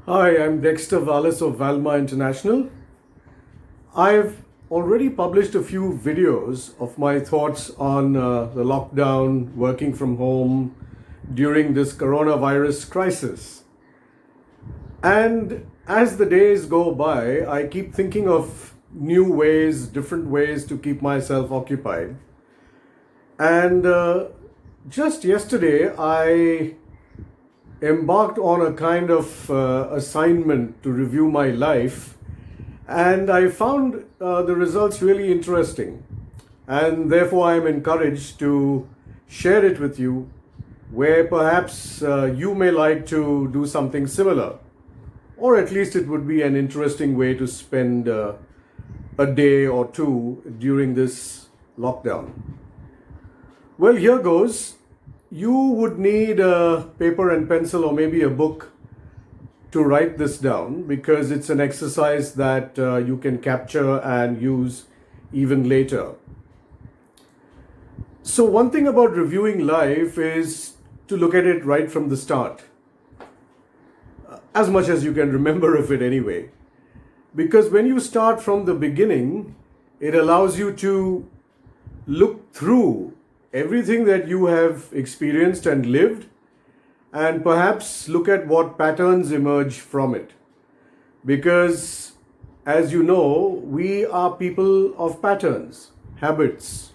Hi, I'm Dexter Valles of Valma International. I've already published a few videos of my thoughts on the lockdown, working from home during this coronavirus crisis. And as the days go by, I keep thinking of new ways, different ways to keep myself occupied. And just yesterday, I embarked on a kind of assignment to review my life, and I found the results really interesting. And therefore, I am encouraged to share it with you, where perhaps you may like to do something similar, or at least it would be an interesting way to spend a day or two during this lockdown. Well, here goes. You would need a paper and pencil or maybe a book to write this down because it's an exercise that you can capture and use even later. So, one thing about reviewing life is to look at it right from the start, as much as you can remember of it anyway. Because when you start from the beginning, it allows you to look through everything that you have experienced and lived, and perhaps look at what patterns emerge from it. Because, as you know, we are people of patterns, habits.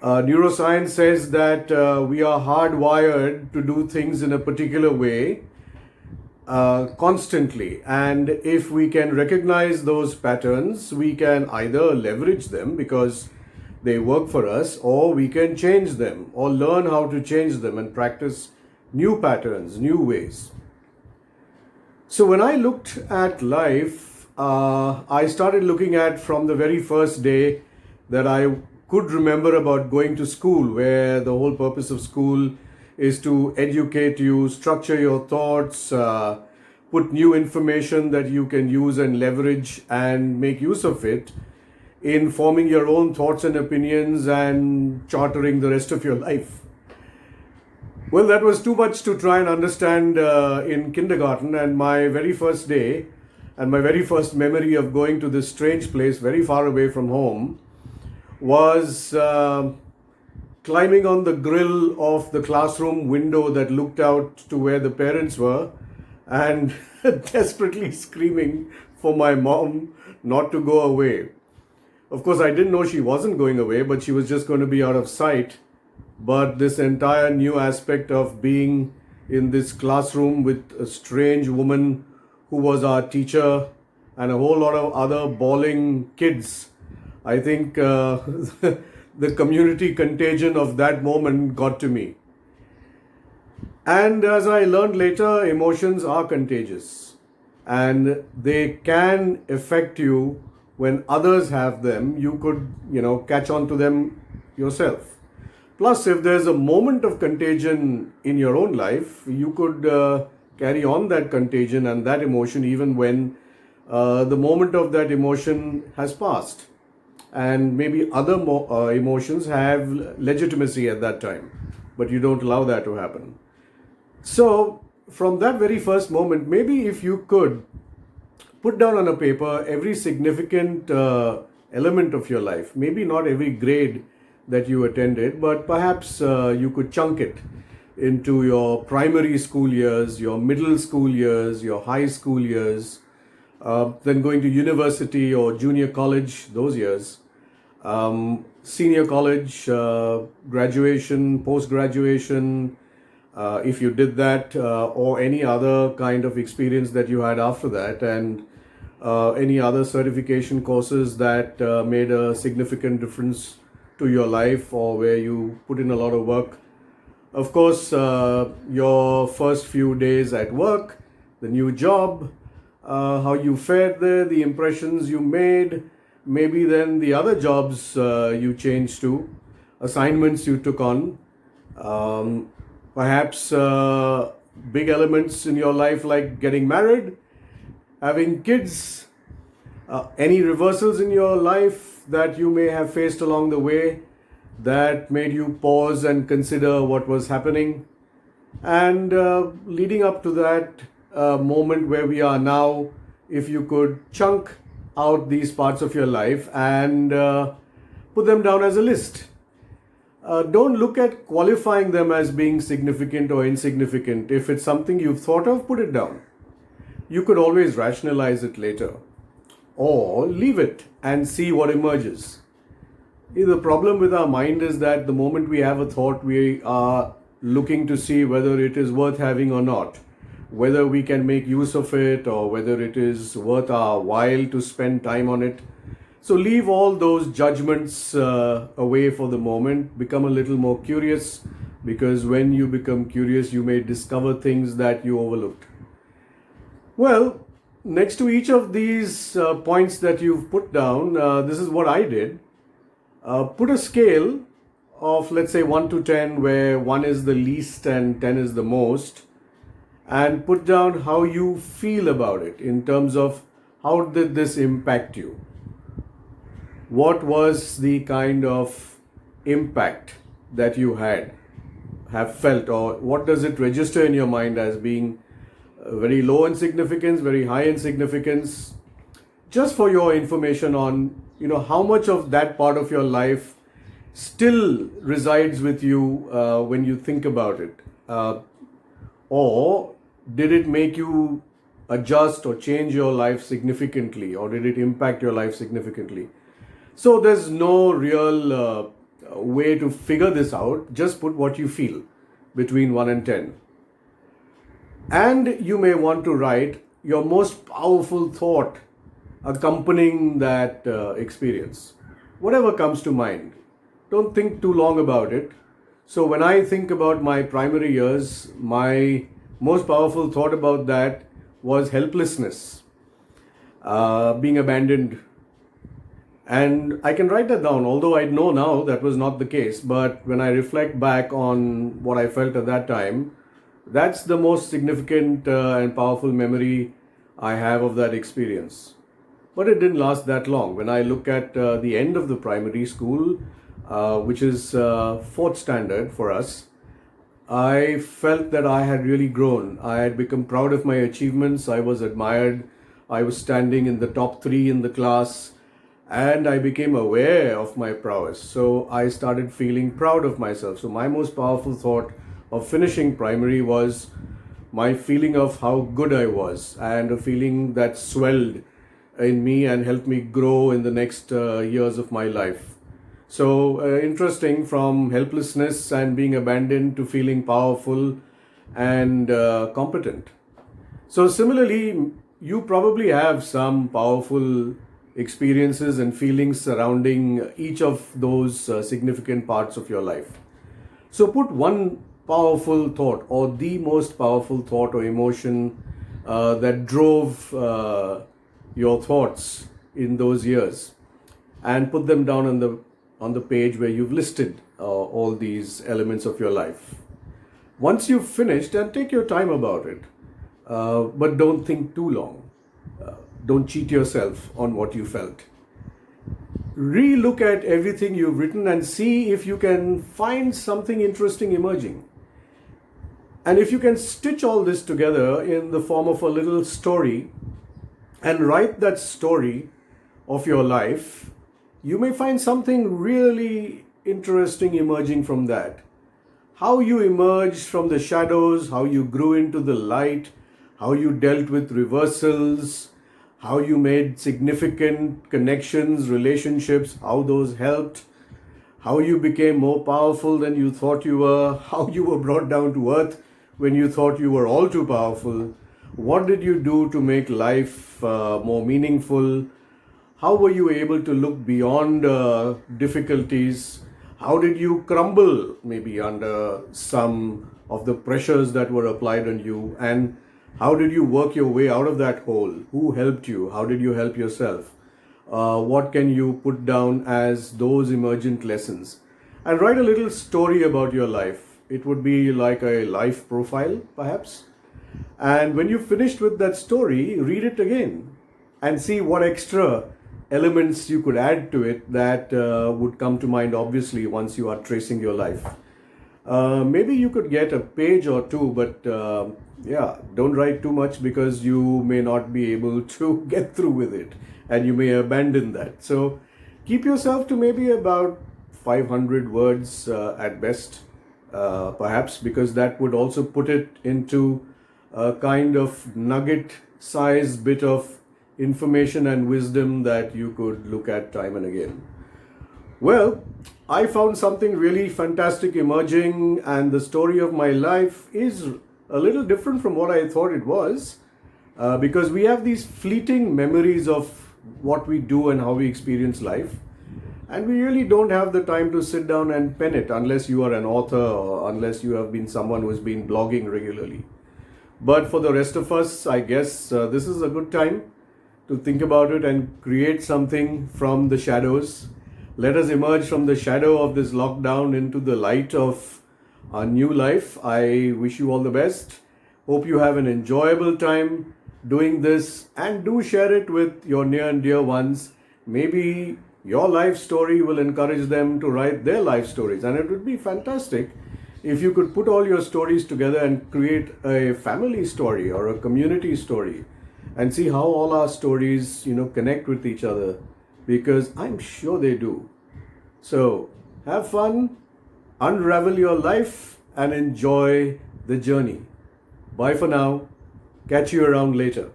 Neuroscience says that we are hardwired to do things in a particular way constantly. And if we can recognize those patterns, we can either leverage them because they work for us, or we can change them or learn how to change them and practice new patterns, new ways. So when I looked at life, I started looking at from the very first day that I could remember about going to school, where the whole purpose of school is to educate you, structure your thoughts, put new information that you can use and leverage and make use of it in forming your own thoughts and opinions and chartering the rest of your life. Well, that was too much to try and understand in kindergarten, and my very first day and my very first memory of going to this strange place very far away from home was climbing on the grill of the classroom window that looked out to where the parents were and desperately screaming for my mom not to go away. Of course, I didn't know she wasn't going away, but she was just going to be out of sight. But this entire new aspect of being in this classroom with a strange woman who was our teacher and a whole lot of other bawling kids, I think the community contagion of that moment got to me. And as I learned later, emotions are contagious and they can affect you when others have them. You could, catch on to them yourself. Plus, if there's a moment of contagion in your own life, you could carry on that contagion and that emotion even when the moment of that emotion has passed. And maybe other emotions have legitimacy at that time, but you don't allow that to happen. So, from that very first moment, maybe if you could put down on a paper every significant element of your life, maybe not every grade that you attended, but perhaps you could chunk it into your primary school years, your middle school years, your high school years, then going to university or junior college, those years, senior college, graduation, post-graduation, if you did that, or any other kind of experience that you had after that, and any other certification courses that made a significant difference to your life or where you put in a lot of work. Of course, your first few days at work, the new job, how you fared there, the impressions you made, maybe then the other jobs you changed to, assignments you took on, perhaps big elements in your life like getting married, having kids, any reversals in your life that you may have faced along the way that made you pause and consider what was happening. And leading up to that, moment where we are now, if you could chunk out these parts of your life and put them down as a list. Don't look at qualifying them as being significant or insignificant. If it's something you've thought of, put it down. You could always rationalize it later, or leave it and see what emerges. The problem with our mind is that the moment we have a thought, we are looking to see whether it is worth having or not, whether we can make use of it, or whether it is worth our while to spend time on it. So leave all those judgments away for the moment. Become a little more curious, because when you become curious, you may discover things that you overlooked. Well, next to each of these points that you've put down, this is what I did. Put a scale of, let's say, 1 to 10, where 1 is the least and 10 is the most, and put down how you feel about it in terms of how did this impact you? What was the kind of impact that you have felt, or what does it register in your mind as being very low in significance, very high in significance? Just for your information on, how much of that part of your life still resides with you when you think about it, or did it make you adjust or change your life significantly, or did it impact your life significantly? So there's no real way to figure this out. Just put what you feel between 1 and 10. And you may want to write your most powerful thought accompanying that experience. Whatever comes to mind. Don't think too long about it. So when I think about my primary years, my most powerful thought about that was helplessness, being abandoned. And I can write that down, although I know now that was not the case. But when I reflect back on what I felt at that time, that's the most significant and powerful memory I have of that experience. But it didn't last that long. When I look at the end of the primary school, which is fourth standard for us, I felt that I had really grown. I had become proud of my achievements. I was admired. I was standing in the top 3 in the class, and I became aware of my prowess. So I started feeling proud of myself. So my most powerful thought of finishing primary was my feeling of how good I was, and a feeling that swelled in me and helped me grow in the next years of my life. So interesting, from helplessness and being abandoned to feeling powerful and competent. So similarly, you probably have some powerful experiences and feelings surrounding each of those significant parts of your life. So put one powerful thought, or the most powerful thought or emotion that drove your thoughts in those years, and put them down on the page where you've listed all these elements of your life. Once you've finished, and take your time about it, but don't think too long. Don't cheat yourself on what you felt. Re-look at everything you've written and see if you can find something interesting emerging. And if you can stitch all this together in the form of a little story and write that story of your life, you may find something really interesting emerging from that. How you emerged from the shadows, how you grew into the light, how you dealt with reversals, how you made significant connections, relationships, how those helped, how you became more powerful than you thought you were, how you were brought down to earth when you thought you were all too powerful. What did you do to make life more meaningful? How were you able to look beyond difficulties? How did you crumble maybe under some of the pressures that were applied on you? And how did you work your way out of that hole? Who helped you? How did you help yourself? What can you put down as those emergent lessons? And write a little story about your life. It would be like a life profile, perhaps. And when you're finished with that story, read it again and see what extra elements you could add to it that would come to mind, obviously, once you are tracing your life. Maybe you could get a page or two, but yeah, don't write too much because you may not be able to get through with it and you may abandon that. So keep yourself to maybe about 500 words at best, perhaps, because that would also put it into a kind of nugget sized bit of information and wisdom that you could look at time and again. Well, I found something really fantastic emerging, and the story of my life is a little different from what I thought it was, because we have these fleeting memories of what we do and how we experience life, and we really don't have the time to sit down and pen it unless you are an author or unless you have been someone who has been blogging regularly. But for the rest of us, I guess this is a good time to think about it and create something from the shadows. Let us emerge from the shadow of this lockdown into the light of our new life. I wish you all the best. Hope you have an enjoyable time doing this, and do share it with your near and dear ones. Maybe your life story will encourage them to write their life stories, and it would be fantastic if you could put all your stories together and create a family story or a community story and see how all our stories, connect with each other, because I'm sure they do. So have fun, unravel your life, and enjoy the journey. Bye for now. Catch you around later.